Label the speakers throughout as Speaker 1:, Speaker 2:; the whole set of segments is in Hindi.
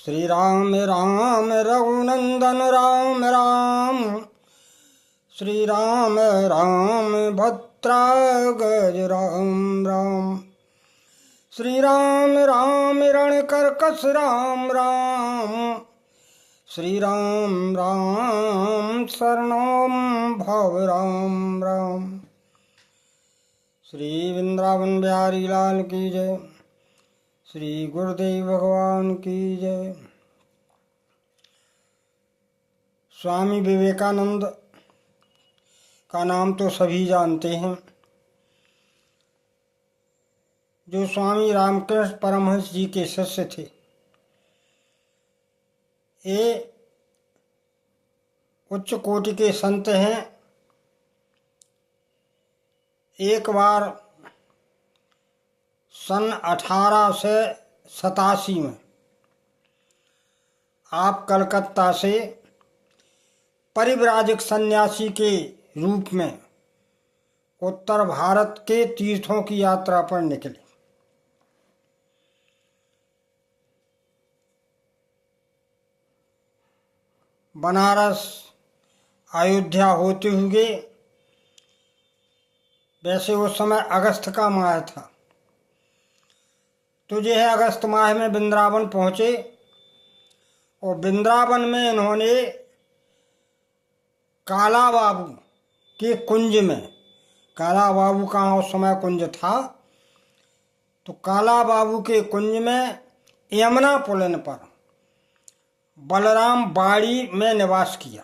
Speaker 1: श्री राम राम रघुनंदन राम राम। श्री राम राम भद्रागज राम राम। श्री राम राम रणकर्कश राम राम। श्री राम राम शरणं भव राम राम। श्री वृंदावन बिहारी लाल की जय। श्री गुरुदेव भगवान की जय। स्वामी विवेकानंद का नाम तो सभी जानते हैं, जो स्वामी रामकृष्ण परमहंस जी के शिष्य थे। ये उच्च कोटि के संत हैं। एक बार सन 1887 में आप कलकत्ता से परिव्राजक सन्यासी के रूप में उत्तर भारत के तीर्थों की यात्रा पर निकले। बनारस अयोध्या होते हुए, वैसे उस समय अगस्त का माह था, तो जो है अगस्त माह में वृंदावन पहुँचे और वृंदावन में इन्होंने काला बाबू के कुंज में, काला बाबू का उस समय कुंज था, तो काला बाबू के कुंज में यमुना पुलिन पर बलराम बाड़ी में निवास किया।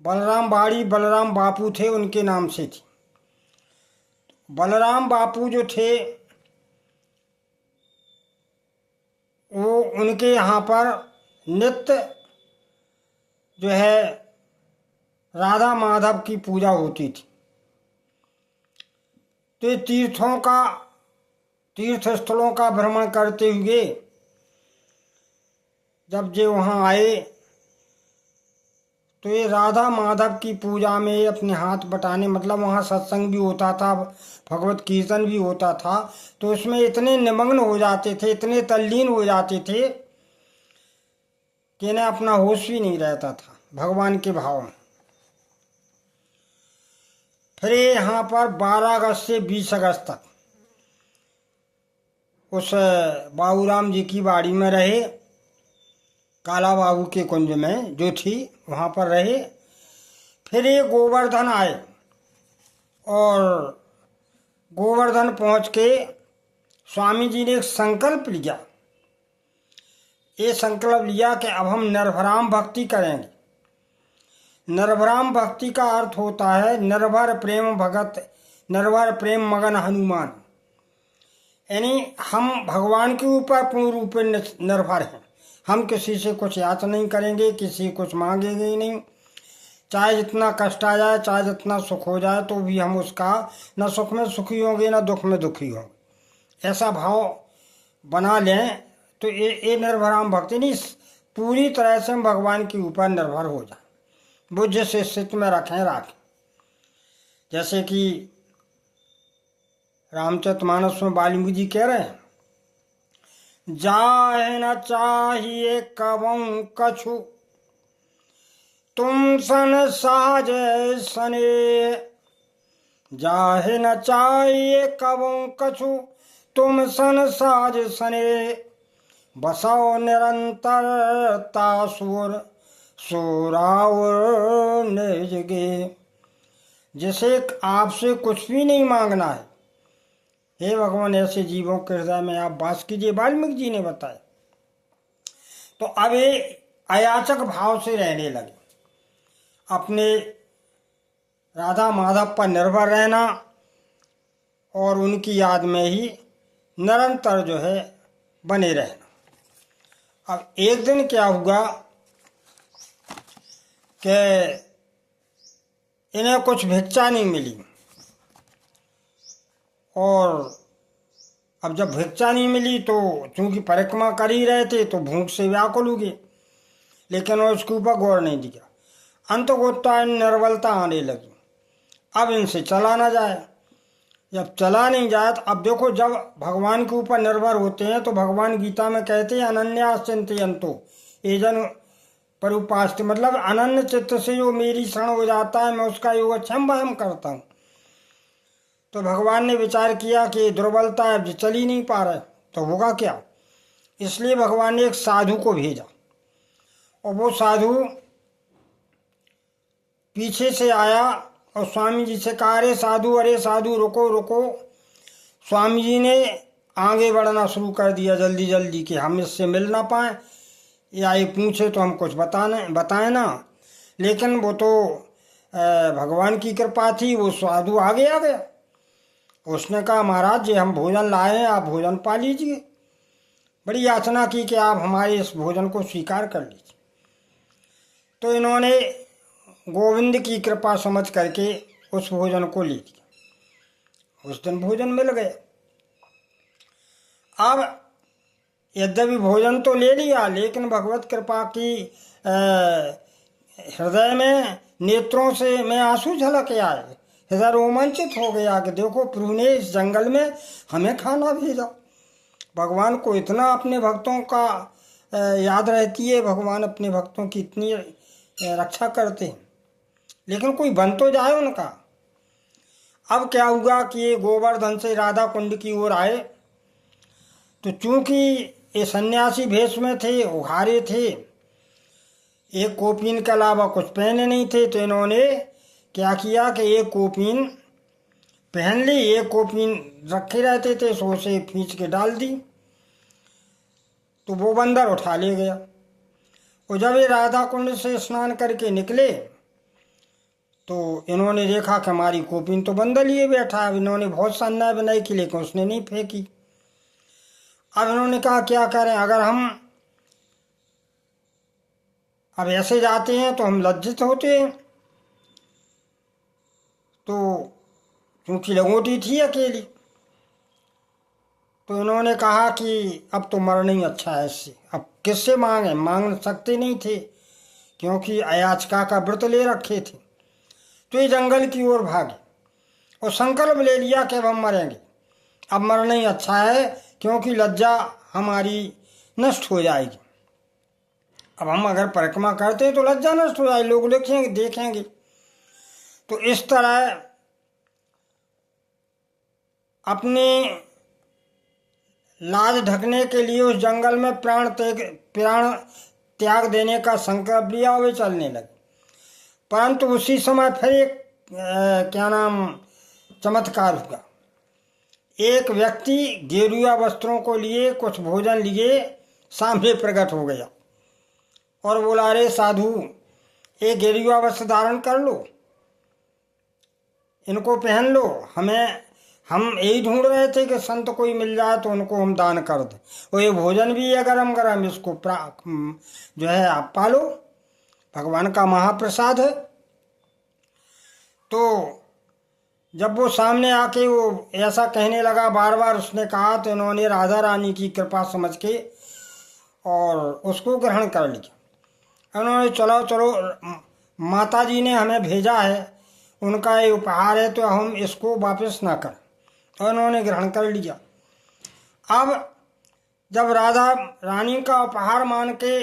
Speaker 1: बलराम बाड़ी बलराम बापू थे, उनके नाम से थी। बलराम बापू जो थे वो उनके यहाँ पर नित्य जो है राधा माधव की पूजा होती थी। तो ये तीर्थ स्थलों का भ्रमण करते हुए जब ये वहाँ आए तो ये राधा माधव की पूजा में अपने हाथ बटाने, मतलब वहाँ सत्संग भी होता था, भगवत कीर्तन भी होता था, तो उसमें इतने निमग्न हो जाते थे, इतने तल्लीन हो जाते थे कि इन्हें अपना होश भी नहीं रहता था भगवान के भाव में। फिर यहाँ पर 12 अगस्त से 20 अगस्त तक उस बाबूराम जी की बाड़ी में रहे, काला बाबू के कुंज में जो थी वहाँ पर रहे। फिर ये गोवर्धन आए और गोवर्धन पहुँच के स्वामी जी ने एक संकल्प लिया। ये संकल्प लिया कि अब हम निर्भराम भक्ति करेंगे। निर्भराम भक्ति का अर्थ होता है निर्भर प्रेम भगत, निर्भर प्रेम मगन हनुमान। यानी हम भगवान के ऊपर पूर्ण रूप में निर्भर हैं। हम किसी से कुछ याचना नहीं करेंगे, किसी कुछ मांगेंगे ही नहीं। चाहे जितना कष्ट आ जाए, चाहे जितना सुख हो जाए, तो भी हम उसका न सुख में सुखी होंगे न दुख में दुखी होंगे। ऐसा भाव बना लें तो ये निर्भराम भक्ति नहीं, पूरी तरह से हम भगवान के ऊपर निर्भर हो जाए। वो जिस स्थिति में राखें। जैसे कि रामचरितमानस में वाल्मीकि जी कह रहे हैं, जाहे न चाहिए कबहु कछु तुम सन साज सने। जाहे न चाहिए कबहु कछु तुम सन साज सने। बसाओ निरंतर तासुर सोरावर निजगे। जिसे आपसे कुछ भी नहीं मांगना है, हे भगवान ऐसे जीवों के हृदय में आप वास कीजिए, वाल्मीकि जी ने बताया। तो अब ये अयाचक भाव से रहने लगे, अपने राधा माधव पर निर्भर रहना और उनकी याद में ही निरंतर जो है बने रहना। अब एक दिन क्या हुआ कि इन्हें कुछ भिक्षा नहीं मिली, और अब जब भिक्षा नहीं मिली तो चूंकि परिक्रमा कर ही रहे थे तो भूख से व्याकुल हो गए, लेकिन उसके ऊपर गौर नहीं दिया। अंततः निर्बलता आने लगी। अब इनसे चला ना जाए, जब चला नहीं जाए तो अब देखो, जब भगवान के ऊपर निर्भर होते हैं तो भगवान गीता में कहते हैं अनन्या चिंतयन्तो ये जन पर उपास्त, मतलब अनन्य चित्त से जो मेरी शरण हो जाता है मैं उसका योगक्षेम वहम करता हूँ। तो भगवान ने विचार किया कि दुर्बलता है, अब चल ही नहीं पा रहा है तो होगा क्या, इसलिए भगवान ने एक साधु को भेजा और वो साधु पीछे से आया और स्वामी जी से कहा, अरे साधु रुको रुको। स्वामी जी ने आगे बढ़ना शुरू कर दिया जल्दी जल्दी कि हम इससे मिल ना पाए या ये पूछे तो हम कुछ बताएं ना। लेकिन वो तो भगवान की कृपा थी, वो साधु आगे आ गया। उसने कहा, महाराज जी हम भोजन लाए हैं, आप भोजन पा लीजिए। बड़ी याचना की कि आप हमारे इस भोजन को स्वीकार कर लीजिए। तो इन्होंने गोविंद की कृपा समझ करके उस भोजन को ले लिया। उस दिन भोजन मिल गया। अब यद्यपि भोजन तो ले लिया, लेकिन भगवत कृपा की हृदय में नेत्रों से में आंसू झलक आए। हृदय रोमांचित हो गया कि देखो प्रभु ने इस जंगल में हमें खाना भेजा। भगवान को इतना अपने भक्तों का याद रहती है, भगवान अपने भक्तों की इतनी रक्षा करते हैं, लेकिन कोई बन तो जाए उनका। अब क्या हुआ कि ये गोवर्धन से राधा कुंड की ओर आए, तो चूंकि ये सन्यासी भेष में थे, उघारे थे, एक कोपीन के अलावा कुछ पहने नहीं थे, तो इन्होंने क्या किया कि एक कोपीन पहन ली, एक कोपीन रखे रहते थे सो से खींच के डाल दी, तो वो बंदर उठा ले गया। और जब ये राधा कुंड से स्नान करके निकले तो इन्होंने देखा कि हमारी कोपीन तो बंदर लिए बैठा है। इन्होंने बहुत अन्याय बनाई की, लेकिन उसने नहीं फेंकी। अब इन्होंने कहा क्या करें, अगर हम अब ऐसे जाते हैं तो हम लज्जित होते हैं। तो क्योंकि लंगोटी थी अकेली, तो इन्होंने कहा कि अब तो मरना ही अच्छा है इससे, अब किससे मांगे, मांग सकते नहीं थे क्योंकि अयाचका का व्रत ले रखे थे। तो ये जंगल की ओर भागे और संकल्प ले लिया कि अब हम मरेंगे, अब मरना ही अच्छा है क्योंकि लज्जा हमारी नष्ट हो जाएगी। अब हम अगर परिक्रमा करते हैं तो लज्जा नष्ट हो जाएगी, लोग देखेंगे। तो इस तरह अपने लाज ढकने के लिए उस जंगल में प्राण त्याग देने का संकल्प लिया, वे चलने लगे। परंतु उसी समय फिर एक क्या नाम चमत्कार हुआ। एक व्यक्ति गेरुआ वस्त्रों को लिए, कुछ भोजन लिए, सामने प्रकट हो गया और बोला, अरे साधु एक गेरुआ वस्त्र धारण कर लो, इनको पहन लो, हम यही ढूंढ रहे थे कि संत कोई मिल जाए तो उनको हम दान कर दें, और ये भोजन भी है गरम गरम, इसको जो है आप पालो, भगवान का महाप्रसाद है। तो जब वो सामने आके वो ऐसा कहने लगा, बार बार उसने कहा, तो इन्होंने राधा रानी की कृपा समझ के और उसको ग्रहण कर लिया। उन्होंने चलो चलो माता जी ने हमें भेजा है, उनका ये उपहार है, तो हम इसको वापस ना करें, और उन्होंने ग्रहण कर लिया। अब जब राधा रानी का उपहार मान के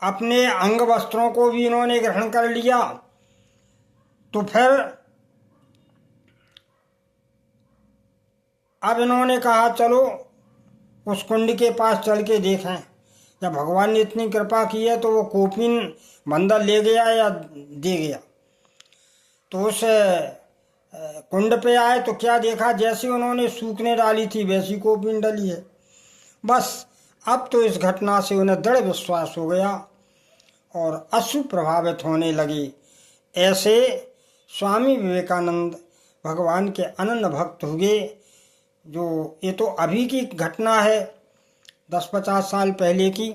Speaker 1: अपने अंग वस्त्रों को भी इन्होंने ग्रहण कर लिया, तो फिर अब इन्होंने कहा चलो उस कुंड के पास चल के देखें। जब भगवान ने इतनी कृपा की है तो वो कोपिन बंदर ले गया या दे गया। तो उस कुंड पे आए तो क्या देखा, जैसे उन्होंने सूखने डाली थी वैसी कोपिन डली है। बस अब तो इस घटना से उन्हें दृढ़ विश्वास हो गया और अश्रु प्रभावित होने लगे। ऐसे स्वामी विवेकानंद भगवान के अनन्य भक्त हुए। जो ये तो अभी की घटना है, 10-50 साल पहले की।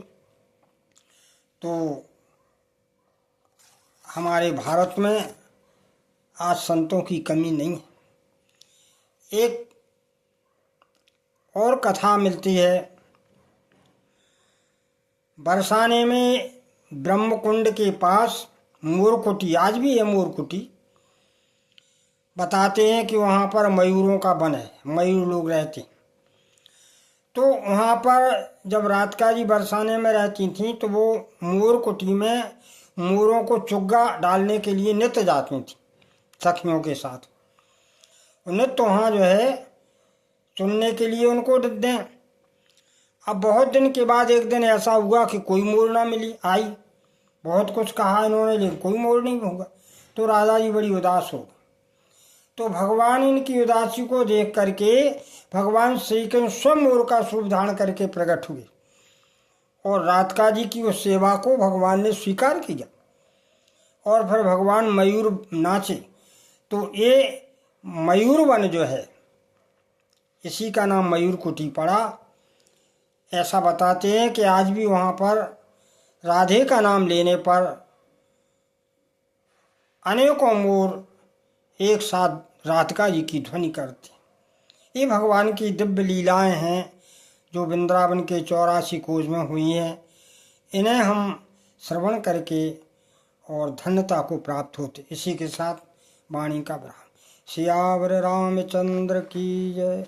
Speaker 1: तो हमारे भारत में आज संतों की कमी नहीं है। एक और कथा मिलती है, बरसाने में ब्रह्मकुंड के पास मोरकुटी, आज भी है मोरकुटी। बताते हैं कि वहाँ पर मयूरों का वन है, मयूर लोग रहते। तो वहाँ पर जब राधिका जी बरसाने में रहती थीं तो वो मोर कुटी में मोरों को चुग्गा डालने के लिए नित्य जाती थी सखियों के साथ। नित्य वहाँ जो है चुनने के लिए उनको दें। अब बहुत दिन के बाद एक दिन ऐसा हुआ कि कोई मोर ना मिली आई। बहुत कुछ कहा इन्होंने लेकिन कोई मोर नहीं होगा। तो राजा जी बड़ी उदास हो। तो भगवान इनकी उदासी को देख करके भगवान श्री कृष्ण स्वयं मोर का स्वरूप धारण करके प्रकट हुए और राधिका जी की उस सेवा को भगवान ने स्वीकार किया और फिर भगवान मयूर नाचे। तो ये मयूर वन जो है इसी का नाम मयूर कुटी पड़ा। ऐसा बताते हैं कि आज भी वहाँ पर राधे का नाम लेने पर अनेकों मोर एक साथ राधिका जी की ध्वनि करते। ये भगवान की दिव्य लीलाएं हैं जो वृंदावन के 84 कोस में हुई हैं। इन्हें हम श्रवण करके और धन्यता को प्राप्त होते। इसी के साथ वाणी का विराम। सियावर रामचंद्र की जय।